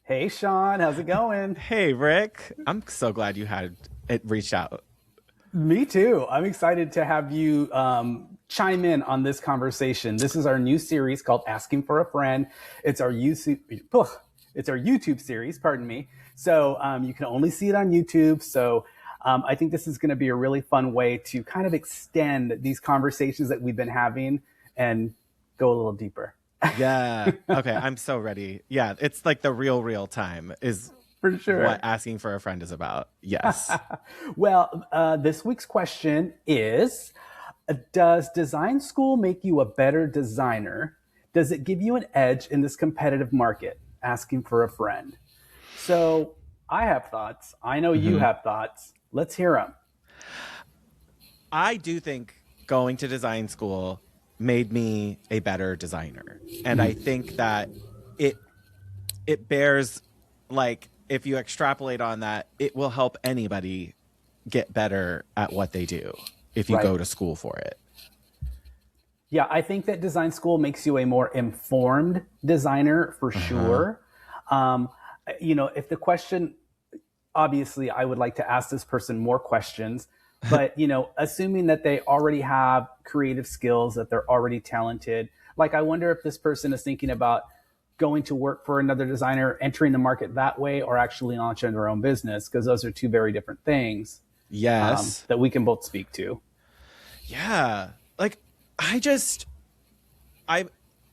Hey, Sean, how's it going? Hey, Rick. I'm so glad you had it reached out. Me too. I'm excited to have you chime in on this conversation. This is our new series called Asking for a Friend. It's our YouTube, it's our YouTube series. Pardon me. So you can only see it on YouTube. So I think this is going to be a really fun way to kind of extend these conversations that we've been having and go a little deeper. Yeah. Okay. I'm so ready. Yeah. It's like the real time is For what sure. asking for a friend is about. Yes. Well, this week's question is: does design school make you a better designer? Does it give you an edge in this competitive market? Asking for a friend. So I have thoughts. I know you hmm have thoughts. Let's hear them. I do think going to design school made me a better designer. And I think that it it bears like if you extrapolate on that, it will help anybody get better at what they do if you Right. go to school for it. Yeah, I think that design school makes you a more informed designer for Uh-huh. sure. Um, if the question, obviously, I would like to ask this person more questions, but assuming that they already have creative skills, that they're already talented, like I wonder if this person is thinking about going to work for another designer, entering the market that way, or actually launching their own business, because those are two very different things Yes. that we can both speak to. Yeah. Like I just I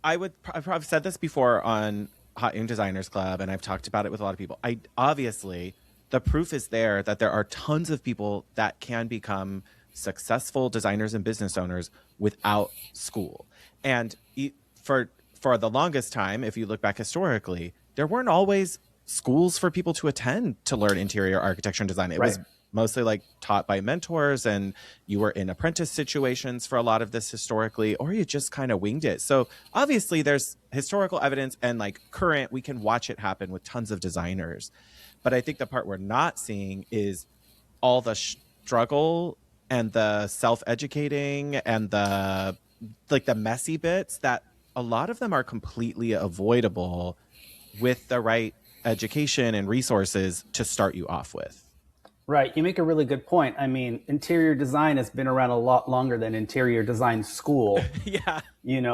I've probably said this before on Hot Young Designers Club and I've talked about it with a lot of people. I obviously the proof is there that there are tons of people that can become successful designers and business owners without school. And for the longest time, if you look back historically, there weren't always schools for people to attend to learn interior architecture and design. It Right. was mostly like taught by mentors, and you were in apprentice situations for a lot of this historically, or you just kind of winged it. So obviously there's historical evidence and like current, we can watch it happen with tons of designers. But I think the part we're not seeing is all the struggle and the self-educating and the like the messy bits that a lot of them are completely avoidable with the right education and resources to start you off with. Right. You make a really good point. I mean, interior design has been around a lot longer than interior design school. Yeah.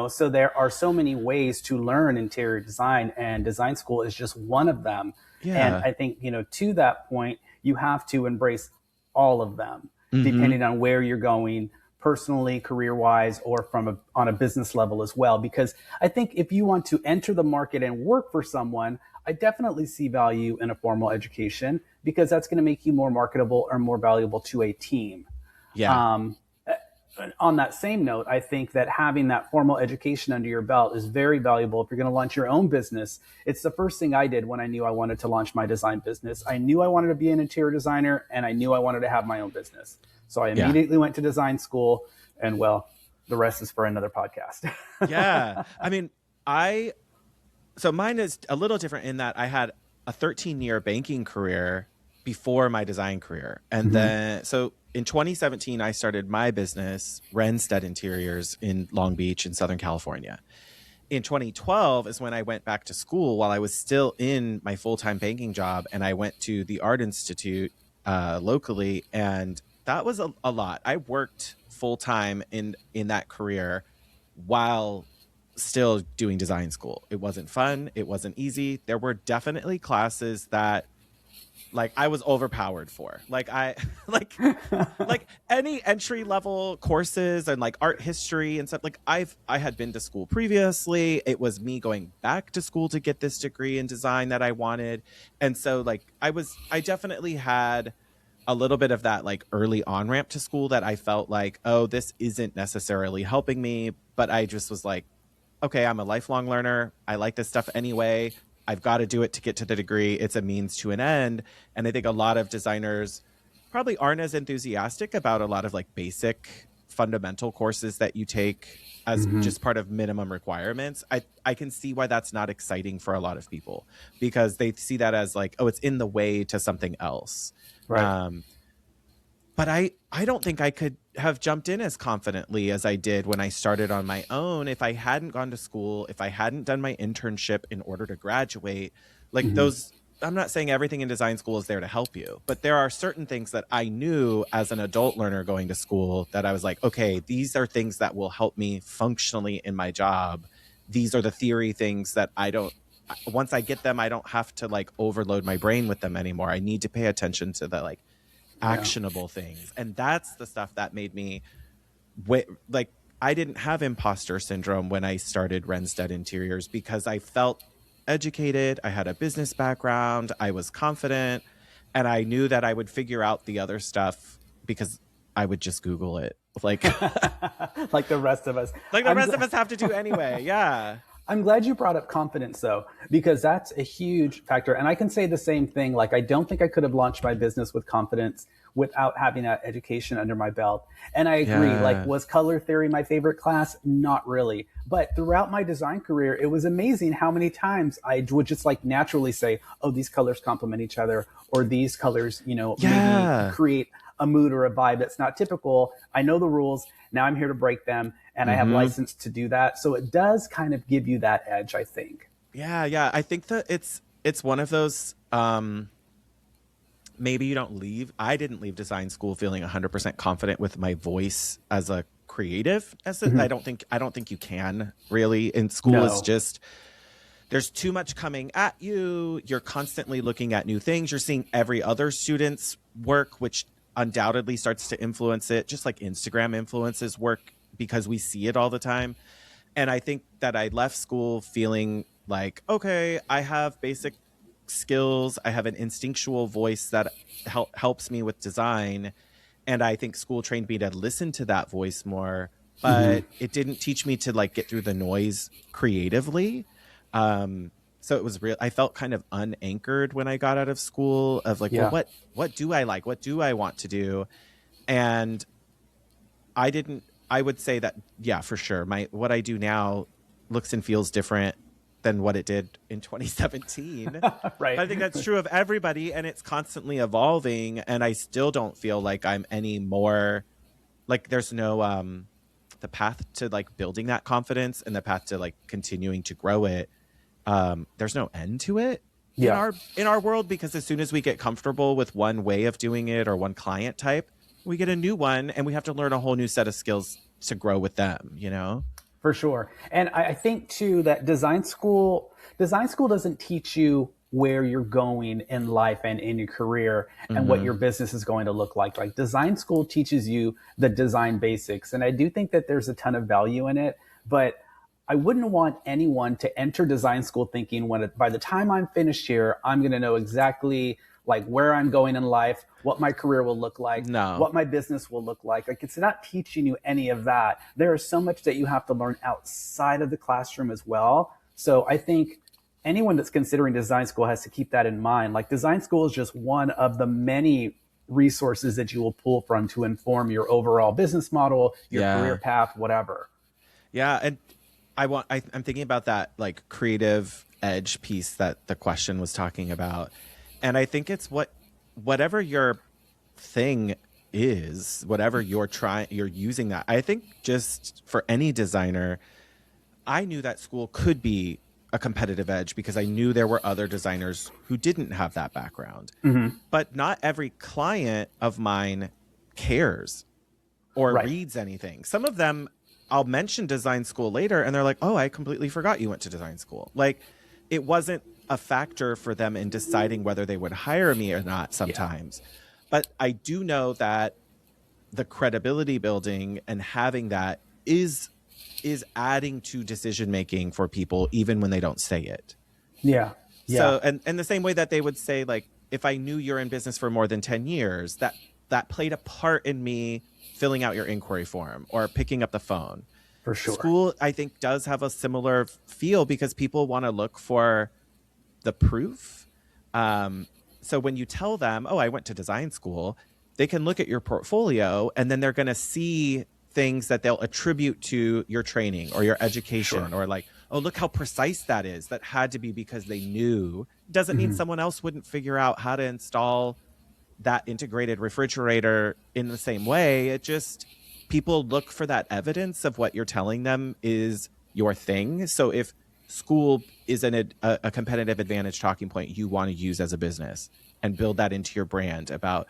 So there are so many ways to learn interior design, and design school is just one of them. And Yeah. I think, to that point, you have to embrace all of them, Mm-hmm. depending on where you're going personally, career wise, or on a business level as well. Because I think if you want to enter the market and work for someone, I definitely see value in a formal education because that's going to make you more marketable or more valuable to a team. Yeah. Um, on that same note, I think that having that formal education under your belt is very valuable if you're going to launch your own business. It's the first thing I did when I knew I wanted to launch my design business. I knew I wanted to be an interior designer and I knew I wanted to have my own business. So I Yeah. immediately went to design school, and well, the rest is for another podcast. Yeah. I mean, I so mine is a little different in that I had a 13-year banking career before my design career. And Mm-hmm. then so in 2017 I started my business, Renstead Interiors in Long Beach in Southern California. In 2012 is when I went back to school while I was still in my full-time banking job, and I went to the Art Institute locally, and that was a lot. I worked full-time in that career while still doing design school. It wasn't fun. It wasn't easy. There were definitely classes that like I was overpowered for. Like I like like any entry level courses and like art history and stuff. Like I had been to school previously. It was me going back to school to get this degree in design that I wanted. And so like I definitely had a little bit of that like early on ramp to school that I felt like, oh, this isn't necessarily helping me. But I just was like, okay, I'm a lifelong learner. I like this stuff anyway. I've got to do it to get to the degree. It's a means to an end. And I think a lot of designers probably aren't as enthusiastic about a lot of like basic fundamental courses that you take as Mm-hmm. just part of minimum requirements. I can see why that's not exciting for a lot of people because they see that as like, oh, it's in the way to something else. Right. Um, but I don't think I could have jumped in as confidently as I did when I started on my own if I hadn't gone to school, if I hadn't done my internship in order to graduate. Like those, I'm not saying everything in design school is there to help you, but there are certain things that I knew as an adult learner going to school that I was like, okay, these are things that will help me functionally in my job. These are the theory things that once I get them, I don't have to like overload my brain with them anymore. I need to pay attention to the like actionable things. And that's the stuff that made me like, I didn't have imposter syndrome when I started Renstead Interiors because I felt educated. I had a business background. I was confident, and I knew that I would figure out the other stuff because I would just Google it. Like, like the rest of us. Like the rest of us have to do anyway. Yeah. I'm glad you brought up confidence though, because that's a huge factor. And I can say the same thing. Like, I don't think I could have launched my business with confidence without having that education under my belt. And I agree. Yeah. Like, was color theory my favorite class? Not really. But throughout my design career, it was amazing how many times I would just like naturally say, oh, these colors complement each other, or these colors, you know, maybe create a mood or a vibe that's not typical. I know the rules. Now I'm here to break them, and I have license to do that. So it does kind of give you that edge, I think. Yeah. I think that it's one of those, maybe you don't leave. I didn't leave design school feeling 100% confident with my voice as a creative. I don't think you can really in school. No. It's just, there's too much coming at you. You're constantly looking at new things. You're seeing every other student's work, which undoubtedly starts to influence it, just like Instagram influences work because we see it all the time. And I think that I left school feeling like, okay, I have basic skills. I have an instinctual voice that helps me with design. And I think school trained me to listen to that voice more, but it didn't teach me to like get through the noise creatively. So it was real. I felt kind of unanchored when I got out of school of like, well, what do I like? What do I want to do? And I would say that, yeah, for sure. What I do now looks and feels different than what it did in 2017. Right. But I think that's true of everybody, and it's constantly evolving. And I still don't feel like I'm any more like there's no, the path to like building that confidence and the path to like continuing to grow it. There's no end to it in our world, because as soon as we get comfortable with one way of doing it or one client type, we get a new one and we have to learn a whole new set of skills to grow with them, you know? For sure. And I think too that design school doesn't teach you where you're going in life and in your career and what your business is going to look like. Like, design school teaches you the design basics. And I do think that there's a ton of value in it, but I wouldn't want anyone to enter design school thinking by the time I'm finished here, I'm going to know exactly like where I'm going in life, what my career will look like, what my business will look like. Like, it's not teaching you any of that. There is so much that you have to learn outside of the classroom as well. So I think anyone that's considering design school has to keep that in mind. Like, design school is just one of the many resources that you will pull from to inform your overall business model, your career path, whatever. Yeah. And I'm thinking about that like creative edge piece that the question was talking about. And I think it's whatever your thing is, whatever you're using that. I think just for any designer, I knew that school could be a competitive edge because I knew there were other designers who didn't have that background. But not every client of mine cares or reads anything. Some of them, I'll mention design school later and they're like, oh, I completely forgot you went to design school. Like, it wasn't a factor for them in deciding whether they would hire me or not sometimes. But I do know that the credibility building and having that is adding to decision making for people even when they don't say it. Yeah. So and the same way that they would say, like, if I knew you're in business for more than 10 years, that played a part in me filling out your inquiry form or picking up the phone. For sure. School, I think, does have a similar feel because people want to look for the proof. So when you tell them, oh, I went to design school, they can look at your portfolio and then they're going to see things that they'll attribute to your training or your education or like, oh, look how precise that is. That had to be because they knew. Doesn't mean someone else wouldn't figure out how to install that integrated refrigerator in the same way. It just, people look for that evidence of what you're telling them is your thing. So if school is a competitive advantage talking point you want to use as a business and build that into your brand about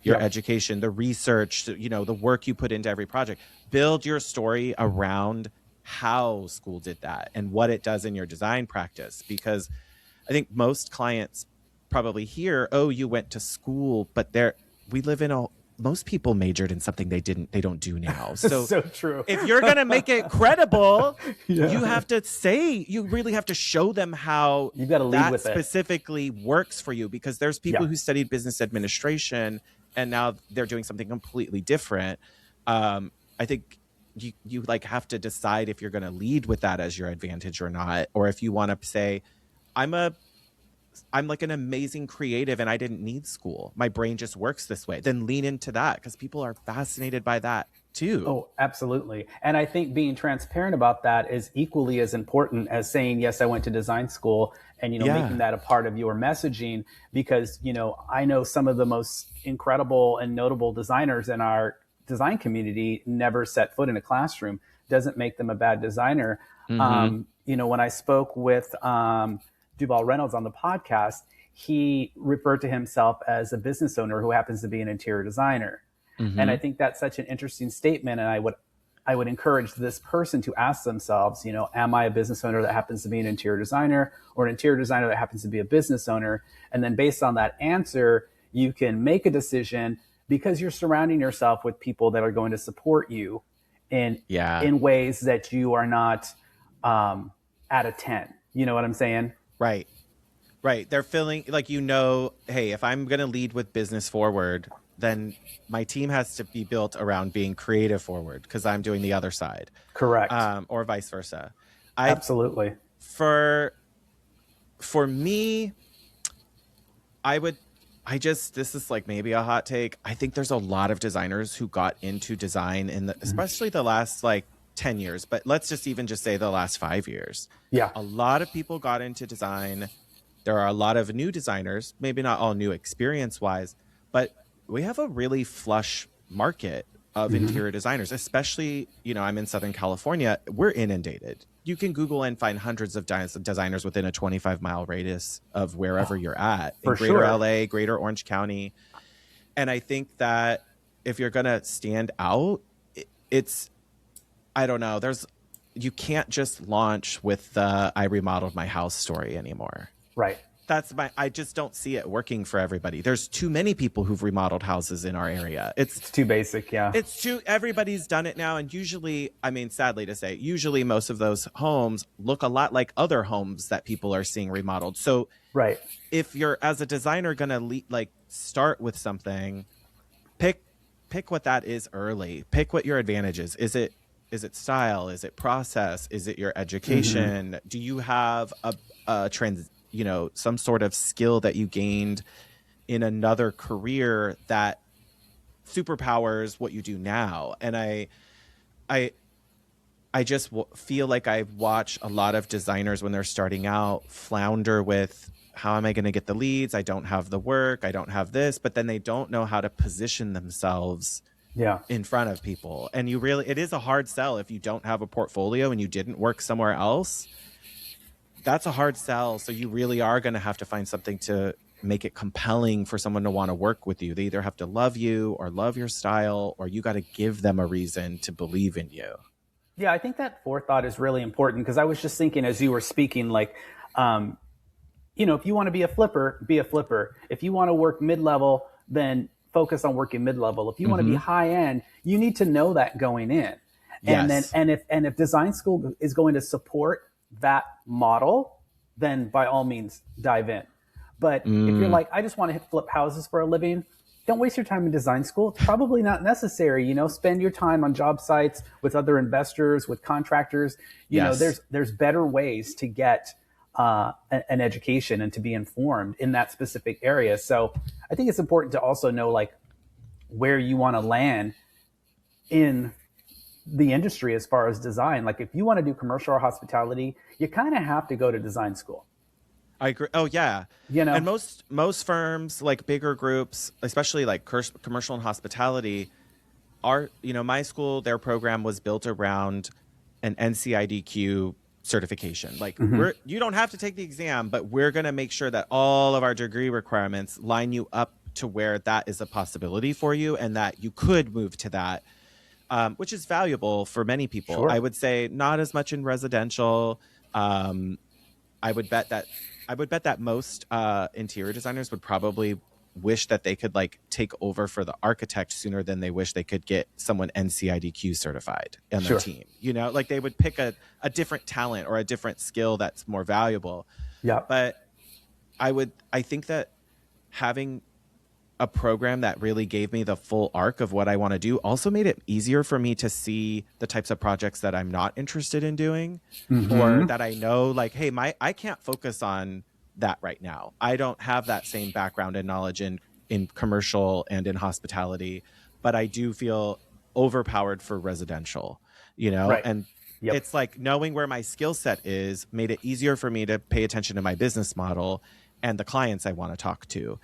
your education, the research, you know, the work you put into every project, build your story around how school did that and what it does in your design practice. Because I think most clients probably hear, oh, you went to school, but we live in most people majored in something they don't do now. So, so true. If you're going to make it credible, you have to you really have to show them how you got to lead with specifically works for you, because there's people who studied business administration and now they're doing something completely different. I think you like have to decide if you're going to lead with that as your advantage or not, or if you want to say, I'm like an amazing creative and I didn't need school. My brain just works this way. Then lean into that, because people are fascinated by that too. Oh, absolutely. And I think being transparent about that is equally as important as saying, yes, I went to design school, and, you know, making that a part of your messaging, because, you know, I know some of the most incredible and notable designers in our design community never set foot in a classroom. Doesn't make them a bad designer. You know, when I spoke with, Duval Reynolds on the podcast, he referred to himself as a business owner who happens to be an interior designer. And I think that's such an interesting statement. And I would encourage this person to ask themselves, you know, am I a business owner that happens to be an interior designer, or an interior designer that happens to be a business owner? And then based on that answer, you can make a decision, because you're surrounding yourself with people that are going to support you in ways that you are not at a 10. You know what I'm saying? Right. They're feeling like, you know, hey, if I'm going to lead with business forward, then my team has to be built around being creative forward, because I'm doing the other side. Correct. Or vice versa. Absolutely. For me, this is like maybe a hot take. I think there's a lot of designers who got into design especially the last like 10 years, but let's just say the last 5 years. Yeah. A lot of people got into design. There are a lot of new designers, maybe not all new experience wise, but we have a really flush market of interior designers, especially, you know, I'm in Southern California. We're inundated. You can Google and find hundreds of designers within a 25-mile radius of wherever you're at, in greater LA, greater Orange County. And I think that if you're going to stand out, it's, I don't know. You can't just launch with the I remodeled my house story anymore. Right. I just don't see it working for everybody. There's too many people who've remodeled houses in our area. It's too basic. Yeah. Everybody's done it now. And usually, I mean, sadly to say, usually most of those homes look a lot like other homes that people are seeing remodeled. So right. If you're, as a designer, going to start with something, pick what that is early. Pick what your advantage is. Is it style? Is it process? Is it your education? Do you have some sort of skill that you gained in another career that superpowers what you do now? And I just feel like I watch a lot of designers when they're starting out flounder with, how am I going to get the leads? I don't have the work. I don't have this, but then they don't know how to position themselves in front of people. And it is a hard sell if you don't have a portfolio and you didn't work somewhere else. That's a hard sell. So you really are going to have to find something to make it compelling for someone to want to work with you. They either have to love you or love your style, or you got to give them a reason to believe in you. Yeah, I think that forethought is really important, because I was just thinking as you were speaking, like, if you want to be a flipper, be a flipper. If you want to work mid-level, then focus on working mid-level. If you want to be high end, you need to know that going in. And if design school is going to support that model, then by all means dive in. But if you're like, I just want to flip houses for a living, don't waste your time in design school. It's probably not necessary. Spend your time on job sites with other investors, with contractors. There's better ways to get an education and to be informed in that specific area. So I think it's important to also know like where you want to land in the industry as far as design. Like if you want to do commercial or hospitality, you kind of have to go to design school. I agree. Oh yeah. You know? And most firms, like bigger groups, especially like commercial and hospitality, are, my school, their program was built around an NCIDQ certification. Like, you don't have to take the exam, but we're going to make sure that all of our degree requirements line you up to where that is a possibility for you and that you could move to that, which is valuable for many people. Sure. I would say not as much in residential. I would bet that most interior designers would probably wish that they could like take over for the architect sooner than they wish they could get someone NCIDQ certified on their team. Like they would pick a different talent or a different skill that's more valuable. Yeah. But I think that having a program that really gave me the full arc of what I want to do also made it easier for me to see the types of projects that I'm not interested in doing, or that I know like, hey, I can't focus on that right now. I don't have that same background and knowledge in commercial and in hospitality, but I do feel overpowered for residential, Right. and it's like knowing where my skill set is made it easier for me to pay attention to my business model and the clients I want to talk to,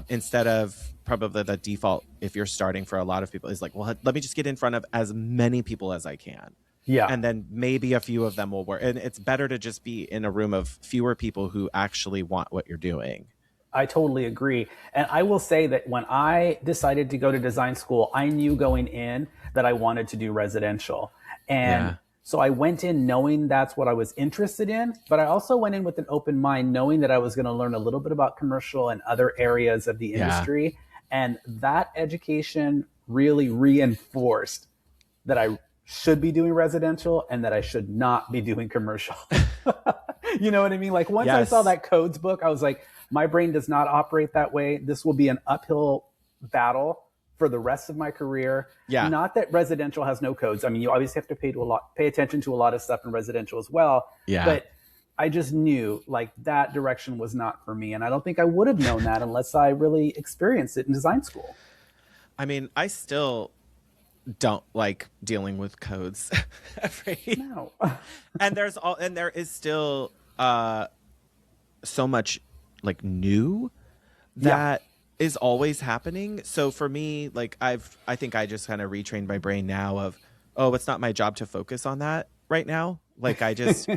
instead of probably the default, if you're starting for a lot of people, is like, well, let me just get in front of as many people as I can. Yeah. And then maybe a few of them will work. And it's better to just be in a room of fewer people who actually want what you're doing. I totally agree. And I will say that when I decided to go to design school, I knew going in that I wanted to do residential. And so I went in knowing that's what I was interested in, but I also went in with an open mind, knowing that I was going to learn a little bit about commercial and other areas of the industry. And that education really reinforced that I should be doing residential and that I should not be doing commercial. You know what I mean? Like once I saw that codes book, I was like, my brain does not operate that way. This will be an uphill battle for the rest of my career. Yeah. Not that residential has no codes. I mean, you obviously have to pay attention to a lot of stuff in residential as well. Yeah. But I just knew like that direction was not for me. And I don't think I would have known that unless I really experienced it in design school. I mean, I still don't like dealing with codes. No. And there is still so much like new that is always happening. So for me, like I think I just kind of retrained my brain now of, oh, it's not my job to focus on that right now. Like I just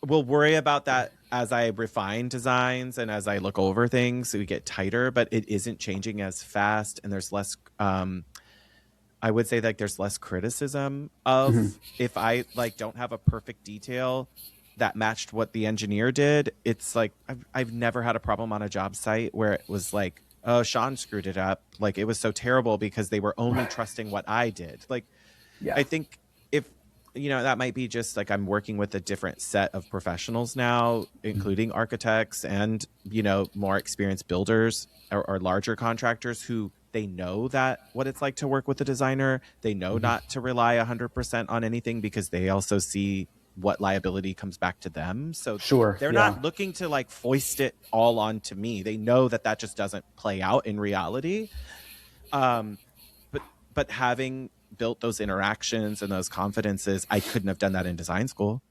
will worry about that as I refine designs and as I look over things, so we get tighter, but it isn't changing as fast. And there's less, I would say like there's less criticism of if I like don't have a perfect detail that matched what the engineer did. It's like I've never had a problem on a job site where it was like, oh, Sean screwed it up. Like it was so terrible because they were only trusting what I did. Like, I think if, that might be just like I'm working with a different set of professionals now, including architects and, more experienced builders or larger contractors who they know that what it's like to work with a designer. They know not to rely 100% on anything because they also see what liability comes back to them. So they're not looking to like foist it all onto me. They know that just doesn't play out in reality. But having built those interactions and those confidences, I couldn't have done that in design school.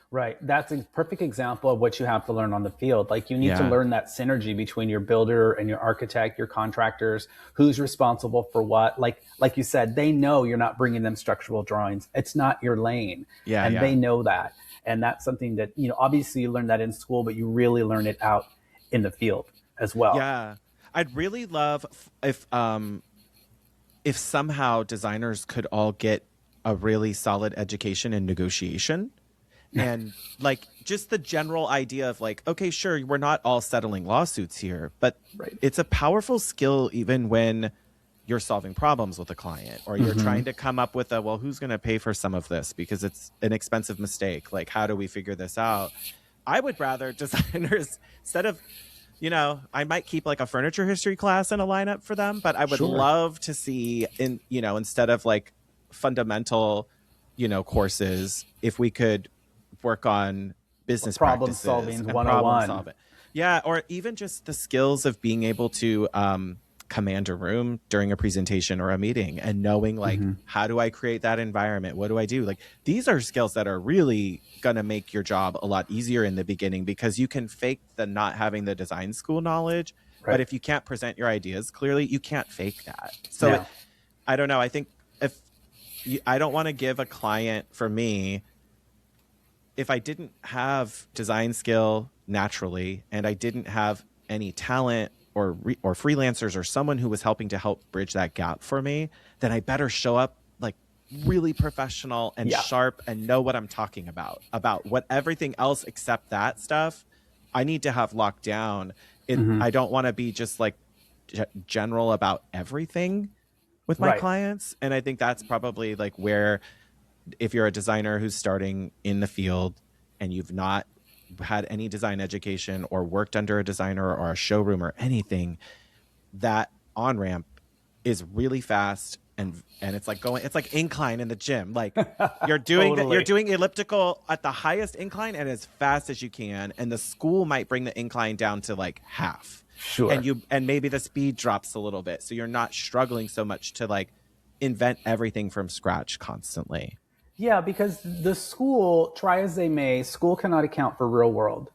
Right. That's a perfect example of what you have to learn on the field. Like you need to learn that synergy between your builder and your architect, your contractors, who's responsible for what. Like you said, they know you're not bringing them structural drawings. It's not your lane. And they know that. And that's something that, obviously you learn that in school, but you really learn it out in the field as well. Yeah. I'd really love if somehow designers could all get a really solid education in negotiation. And like just the general idea of like, okay, sure, we're not all settling lawsuits here, but it's a powerful skill even when you're solving problems with a client or you're trying to come up with who's going to pay for some of this because it's an expensive mistake. Like, how do we figure this out? I would rather designers, instead of, I might keep like a furniture history class in a lineup for them, but I would love to see instead of like fundamental, courses, if we could work on business problem practices solving and 101. problem solving. Yeah, or even just the skills of being able to command a room during a presentation or a meeting, and knowing like, how do I create that environment? What do I do? Like, these are skills that are really going to make your job a lot easier in the beginning, because you can fake the not having the design school knowledge. Right. But if you can't present your ideas clearly, you can't fake that. So I don't know. I think if I don't want to give a client, for me, if I didn't have design skill naturally, and I didn't have any talent or freelancers or someone who was helping to help bridge that gap for me, then I better show up like really professional and sharp and know what I'm talking about what everything else except that stuff I need to have locked down. I don't want to be just like general about everything with my clients. And I think that's probably like where, if you're a designer who's starting in the field and you've not had any design education or worked under a designer or a showroom or anything, that on-ramp is really fast, and it's like incline in the gym. Like you're doing you're doing elliptical at the highest incline and as fast as you can, and the school might bring the incline down to like half. Sure. And maybe the speed drops a little bit, so you're not struggling so much to like invent everything from scratch constantly. Yeah, because the school, try as they may, school cannot account for real world.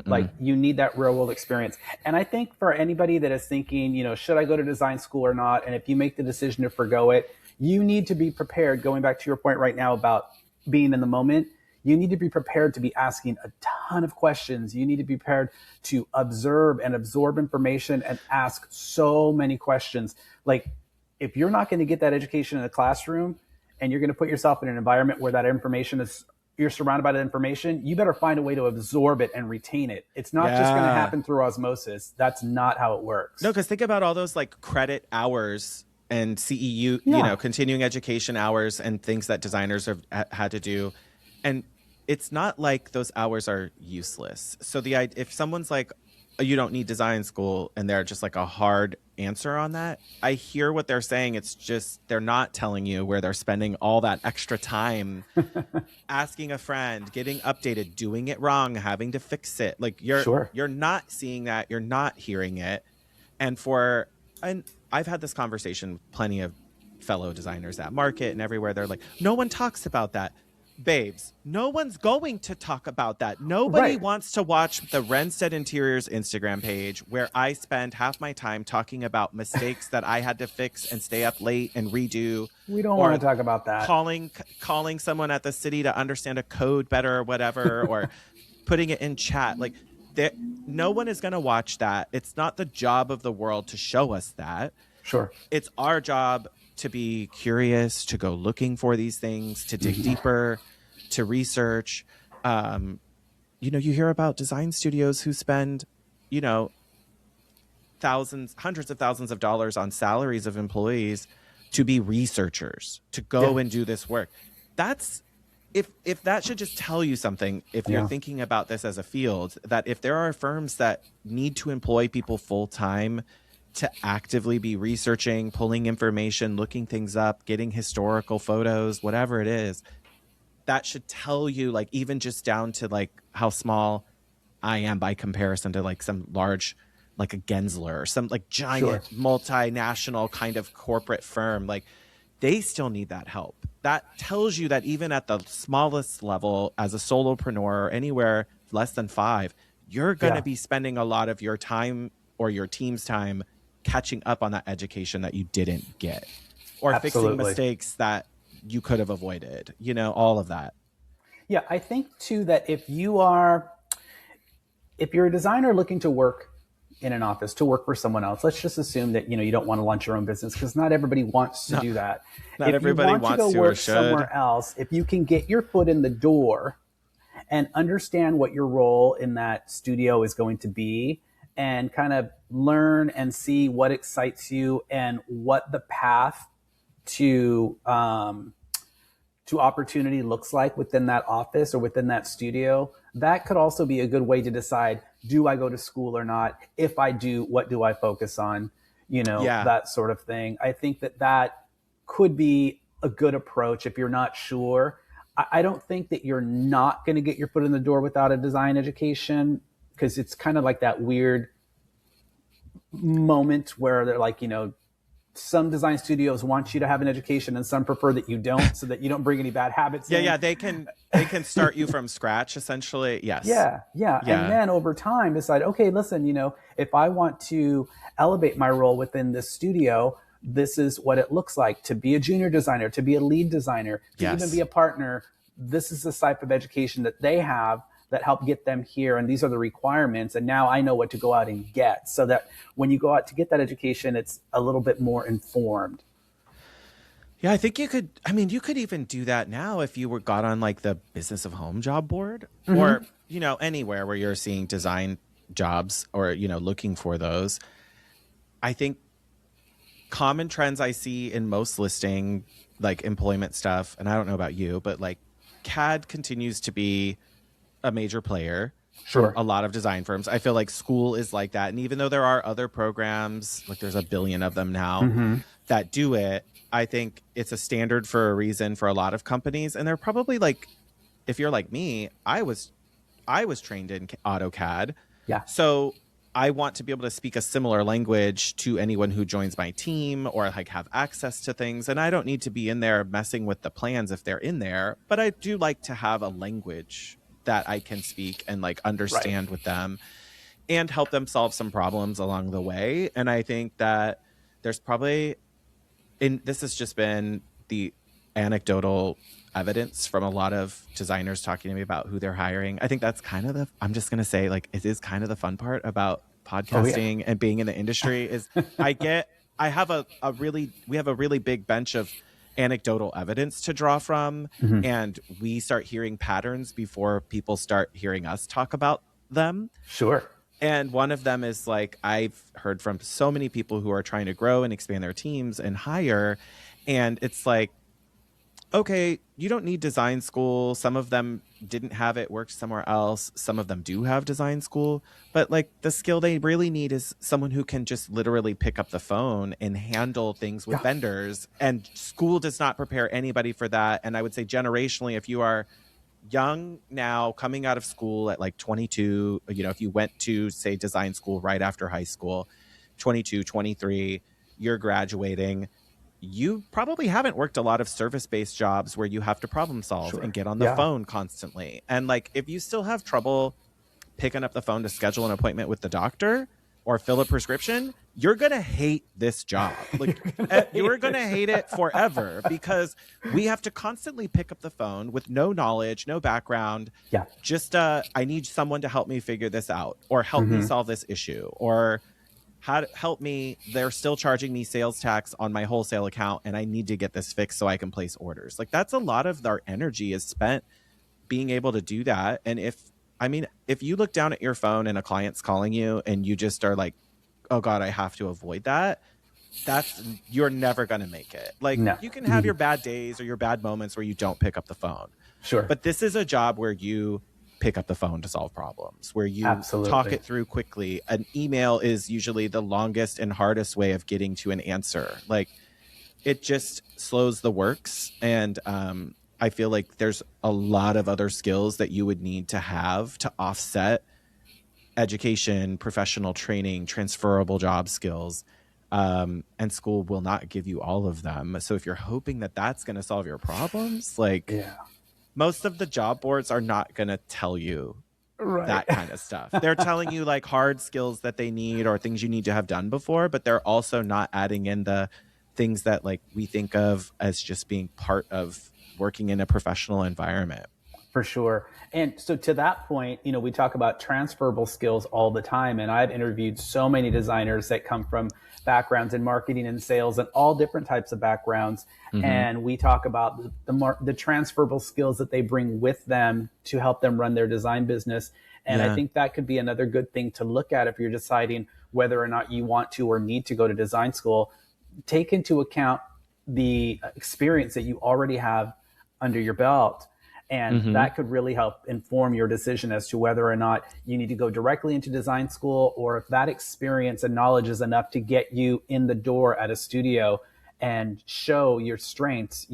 Like you need that real world experience. And I think for anybody that is thinking, you know, should I go to design school or not? And if you make the decision to forgo it, you need to be prepared. Going back to your point right now about being in the moment, you need to be prepared to be asking a ton of questions. You need to be prepared to observe and absorb information and ask so many questions. Like if you're not going to get that education in a classroom, and you're going to put yourself in an environment where that information is, you're surrounded by that information, you better find a way to absorb it and retain it. It's not just going to happen through osmosis. That's not how it works. No, because think about all those like credit hours and CEU, you know, continuing education hours and things that designers have had to do. And it's not like those hours are useless. So if someone's like, oh, you don't need design school, and they're just like a hard answer on that, I hear what they're saying. It's just they're not telling you where they're spending all that extra time asking a friend, getting updated, doing it wrong, having to fix it. Like you're not seeing that, you're not hearing it. And I've had this conversation with plenty of fellow designers at market and everywhere. They're like, no one talks about that. Babes, no one's going to talk about that. Nobody wants to watch the Renstead Interiors Instagram page where I spend half my time talking about mistakes that I had to fix and stay up late and redo. We don't want to talk about that. Calling someone at the city to understand a code better or whatever, or putting it in chat. Like no one is going to watch that. It's not the job of the world to show us that. Sure. It's our job to be curious, to go looking for these things, to dig deeper, to research. You know, you hear about design studios who spend, you know, hundreds of thousands of dollars on salaries of employees to be researchers, to go and do this work. That's, if that should just tell you something, if you're thinking about this as a field, that if there are firms that need to employ people full time to actively be researching, pulling information, looking things up, getting historical photos, whatever it is, that should tell you, like, even just down to like how small I am by comparison to like some large, like a Gensler or some like giant multinational kind of corporate firm, like they still need that help. That tells you that even at the smallest level, as a solopreneur or anywhere less than 5, you're going to be spending a lot of your time or your team's time catching up on that education that you didn't get, or fixing mistakes that you could have avoided, you know, all of that. Yeah, I think too that if you're a designer looking to work in an office, to work for someone else, let's just assume that, you know, you don't want to launch your own business, because not everybody wants to do that. Not everybody wants to go work somewhere else, if you can get your foot in the door and understand what your role in that studio is going to be, and kind of learn and see what excites you and what the path to opportunity looks like within that office or within that studio, that could also be a good way to decide, do I go to school or not? If I do, what do I focus on? You know, that sort of thing. I think that could be a good approach if you're not sure. I don't think that you're not going to get your foot in the door without a design education, because it's kind of like that weird moment where they're like, some design studios want you to have an education and some prefer that you don't, so that you don't bring any bad habits in. Yeah, they can start you from scratch essentially. Yes. Yeah. And then over time decide, okay, listen, if I want to elevate my role within this studio, this is what it looks like to be a junior designer, to be a lead designer, to even be a partner. This is the type of education that they have that help get them here. And these are the requirements. And now I know what to go out and get, so that when you go out to get that education, it's a little bit more informed. Yeah, I think you could even do that now if you got on like the Business of Home job board, or, anywhere where you're seeing design jobs or, looking for those. I think common trends I see in most listing, like employment stuff, and I don't know about you, but like CAD continues to be a major player. Sure. A lot of design firms. I feel like school is like that. And even though there are other programs, like there's a billion of them now that do it, I think it's a standard for a reason for a lot of companies. And they're probably like, if you're like me, I was trained in AutoCAD. Yeah. So I want to be able to speak a similar language to anyone who joins my team, or like have access to things. And I don't need to be in there messing with the plans if they're in there, but I do like to have a language that I can speak and like understand with them and help them solve some problems along the way. And I think that there's probably, and this has just been the anecdotal evidence from a lot of designers talking to me about who they're hiring. I think that's kind of I'm just going to say, like, it is kind of the fun part about podcasting and being in the industry is we have a really big bench of anecdotal evidence to draw from, and we start hearing patterns before people start hearing us talk about them. Sure. And one of them is like, I've heard from so many people who are trying to grow and expand their teams and hire, and it's like, okay, you don't need design school. Some of them didn't have it, worked somewhere else. Some of them do have design school, but like the skill they really need is someone who can just literally pick up the phone and handle things with vendors. And school does not prepare anybody for that. And I would say generationally, if you are young now, coming out of school at like 22, if you went to say design school right after high school, 22, 23, you're graduating, you probably haven't worked a lot of service-based jobs where you have to problem solve and get on the phone constantly. And like, if you still have trouble picking up the phone to schedule an appointment with the doctor or fill a prescription, you're going to hate this job. Like, you're going to hate it forever, because we have to constantly pick up the phone with no knowledge, no background. Yeah. Just, I need someone to help me figure this out, or help me solve this issue, or how to help me. They're still charging me sales tax on my wholesale account, and I need to get this fixed so I can place orders. Like, that's a lot of our energy is spent being able to do that. And if you look down at your phone and a client's calling you and you just are like, oh God, I have to avoid that, you're never going to make it. Like, you can have your bad days or your bad moments where you don't pick up the phone. Sure. But this is a job where you pick up the phone to solve problems, where you talk it through quickly. An email is usually the longest and hardest way of getting to an answer. Like, it just slows the works. And I feel like there's a lot of other skills that you would need to have to offset education, professional training, transferable job skills. And school will not give you all of them. So if you're hoping that that's going to solve your problems, like, most of the job boards are not going to tell you that kind of stuff. They're telling you like hard skills that they need or things you need to have done before, but they're also not adding in the things that like we think of as just being part of working in a professional environment. For sure. And so to that point, we talk about transferable skills all the time. And I've interviewed so many designers that come from backgrounds in marketing and sales and all different types of backgrounds. And we talk about the transferable skills that they bring with them to help them run their design business. And I think that could be another good thing to look at if you're deciding whether or not you want to or need to go to design school. Take into account the experience that you already have under your belt. And that could really help inform your decision as to whether or not you need to go directly into design school, or if that experience and knowledge is enough to get you in the door at a studio and show your strengths.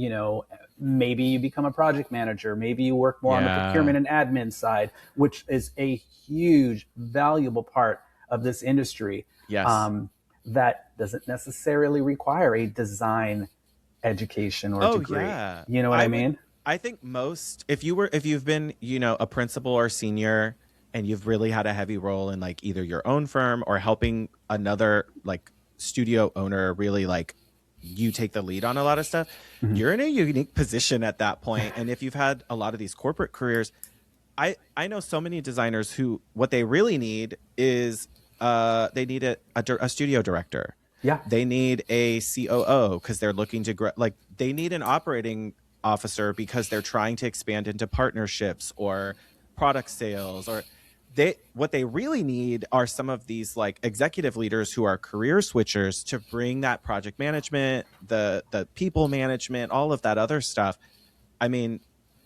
Maybe you become a project manager, maybe you work more on the procurement and admin side, which is a huge, valuable part of this industry. Yes. That doesn't necessarily require a design education or degree. Yeah. You know what I mean? I think most, if you've been, a principal or senior and you've really had a heavy role in like either your own firm or helping another like studio owner really like you take the lead on a lot of stuff, you're in a unique position at that point. And if you've had a lot of these corporate careers, I know so many designers who what they really need is they need a studio director. Yeah. They need a COO because they're looking to grow. Like they need an operating officer because they're trying to expand into partnerships or product sales, or what they really need are some of these like executive leaders who are career switchers to bring that project management, the people management, all of that other stuff. I mean,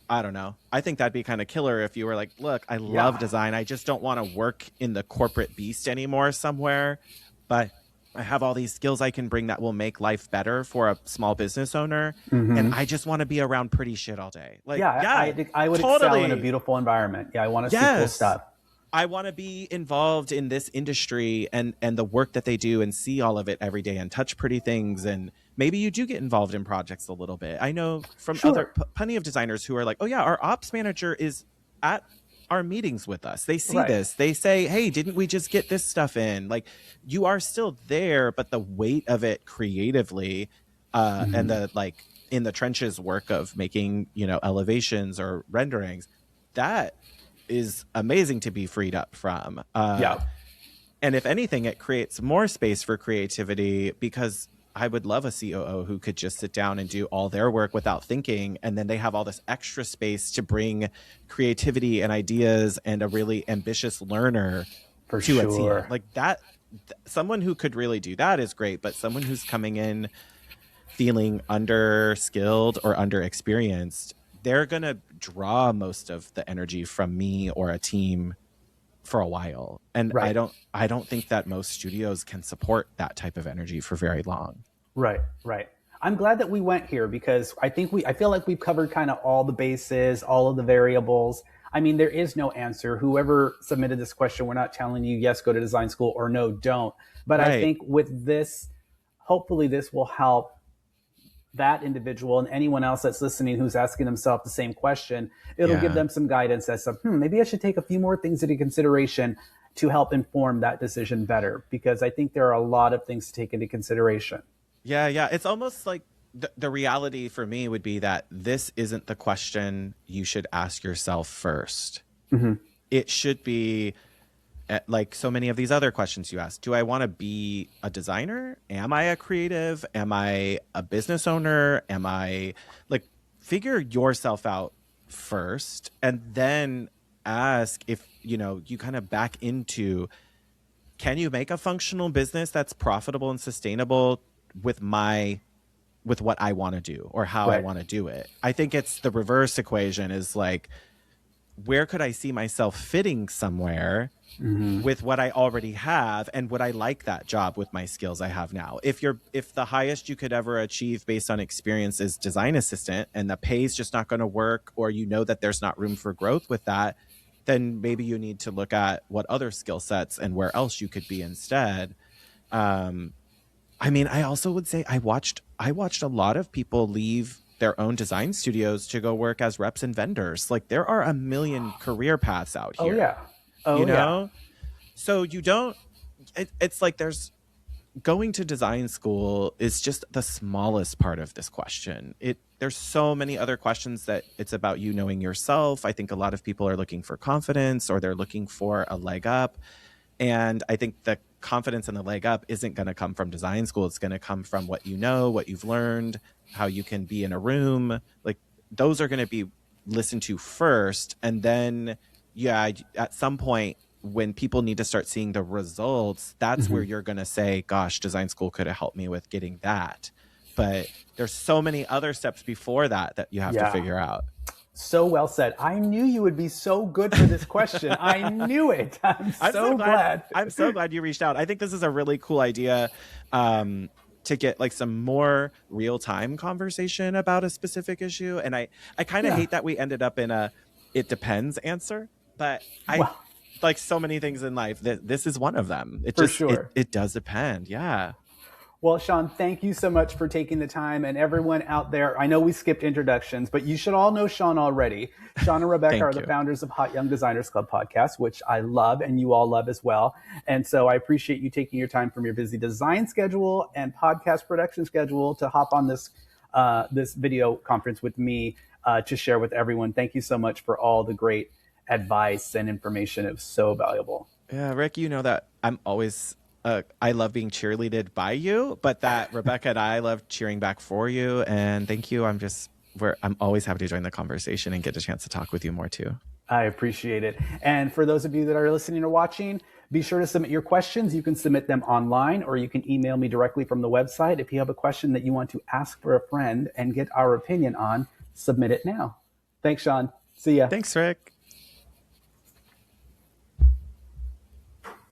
I don't know. I think that'd be kind of killer if you were like, look, I love design. I just don't want to work in the corporate beast anymore somewhere, but I have all these skills I can bring that will make life better for a small business owner. And I just want to be around pretty shit all day. Like, I would excel in a beautiful environment. Yeah. I want to see cool stuff. I want to be involved in this industry and the work that they do and see all of it every day and touch pretty things. And maybe you do get involved in projects a little bit. I know from plenty of designers who are like, oh yeah, our ops manager is at our meetings with us. They see this. They say, hey, didn't we just get this stuff in? Like you are still there, but the weight of it creatively and the like in the trenches work of making, elevations or renderings, that is amazing to be freed up from. And if anything, it creates more space for creativity because I would love a COO who could just sit down and do all their work without thinking. And then they have all this extra space to bring creativity and ideas and a really ambitious learner to a team. Like that, someone who could really do that is great, but someone who's coming in feeling under-skilled or under-experienced, they're going to draw most of the energy from me or a team for a while. And I don't think that most studios can support that type of energy for very long. Right. I'm glad that we went here because I feel like we've covered kind of all the bases, all of the variables. I mean, there is no answer. Whoever submitted this question, we're not telling you, yes, go to design school or no, don't. But I think with this, hopefully this will help that individual and anyone else that's listening who's asking themselves the same question. It'll give them some guidance as to, maybe I should take a few more things into consideration to help inform that decision better, because I think there are a lot of things to take into consideration. Yeah. It's almost like the reality for me would be that this isn't the question you should ask yourself first. It should be like so many of these other questions you ask. Do I want to be a designer? Am I a creative? Am I a business owner? Am I like, figure yourself out first and then ask if, you kind of back into, can you make a functional business that's profitable and sustainable with what I want to do or how I want to do it? I think it's the reverse equation is like, where could I see myself fitting somewhere with what I already have, and would I like that job with my skills I have now? If the highest you could ever achieve based on experience is design assistant and the pay is just not going to work, or that there's not room for growth with that, then maybe you need to look at what other skill sets and where else you could be instead. I mean, I also would say I watched a lot of people leave their own design studios to go work as reps and vendors. Like there are a million career paths out here. So you don't, it's like there's going to design school is just the smallest part of this question. There's so many other questions that it's about you knowing yourself. I think a lot of people are looking for confidence or they're looking for a leg up. And I think the confidence and the leg up isn't going to come from design school. It's going to come from what you know, what you've learned, how you can be in a room. Like those are going to be listened to first. And then, at some point when people need to start seeing the results, that's where you're going to say, gosh, design school could have helped me with getting that. But there's so many other steps before that you have to figure out. So well said. I knew you would be so good for this question. I knew it. I'm so glad. I'm so glad you reached out. I think this is a really cool idea to get like some more real-time conversation about a specific issue. And I kind of hate that we ended up in a it depends answer. But like so many things in life. This is one of them. It For just sure. it does depend. Yeah. Well, Sean, thank you so much for taking the time. And everyone out there, I know we skipped introductions, but you should all know Sean already. Sean and Rebecca are the founders of Hot Young Designers Club podcast, which I love and you all love as well. And so I appreciate you taking your time from your busy design schedule and podcast production schedule to hop on this this video conference with me to share with everyone. Thank you so much for all the great advice and information. It was so valuable. Yeah, Rick, you know that I'm always I love being cheerleaded by you, but that Rebecca and I love cheering back for you. And thank you. I'm always happy to join the conversation and get a chance to talk with you more too. I appreciate it. And for those of you that are listening or watching, be sure to submit your questions. You can submit them online or you can email me directly from the website. If you have a question that you want to ask for a friend and get our opinion on, submit it now. Thanks, Sean. See ya. Thanks, Rick.